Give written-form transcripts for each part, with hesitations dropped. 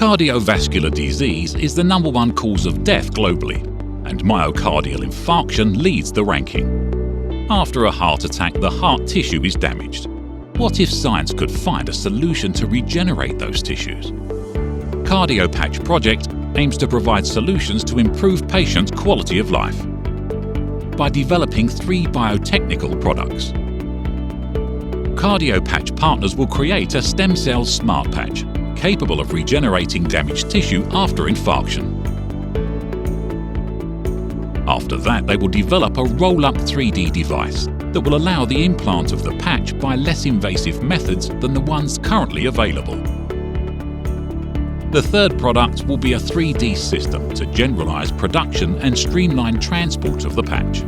Cardiovascular disease is the #1 cause of death globally, and myocardial infarction leads the ranking. After a heart attack, the heart tissue is damaged. What if science could find a solution to regenerate those tissues? CARDIOPATCH project aims to provide solutions to improve patients' quality of life by developing 3 biotechnical products. CARDIOPATCH partners will create a stem cell smart patch capable of regenerating damaged tissue after infarction. After that, they will develop a roll-up 3D device that will allow the implant of the patch by less invasive methods than the ones currently available. The third product will be a 3D system to generalize production and streamline transport of the patch.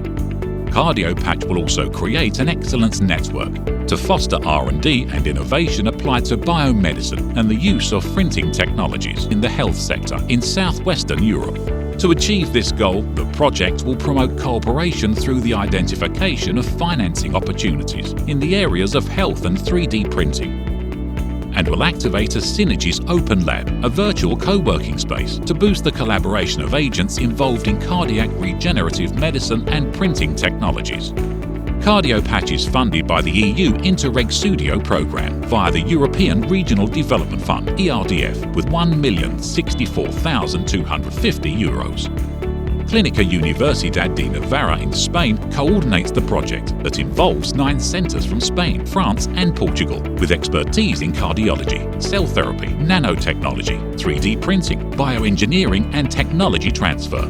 CARDIOPATCH will also create an excellence network to foster R&D and innovation applied to biomedicine and the use of printing technologies in the health sector in southwestern Europe. To achieve this goal, the project will promote cooperation through the identification of financing opportunities in the areas of health and 3D printing, and will activate a Synergies Open Lab, a virtual co-working space, to boost the collaboration of agents involved in cardiac regenerative medicine and printing technologies. CARDIOPATCH is funded by the EU Interreg Studio programme via the European Regional Development Fund (ERDF) with €1,064,250. Clínica Universidad de Navarra in Spain coordinates the project that involves 9 centres from Spain, France and Portugal with expertise in cardiology, cell therapy, nanotechnology, 3D printing, bioengineering and technology transfer.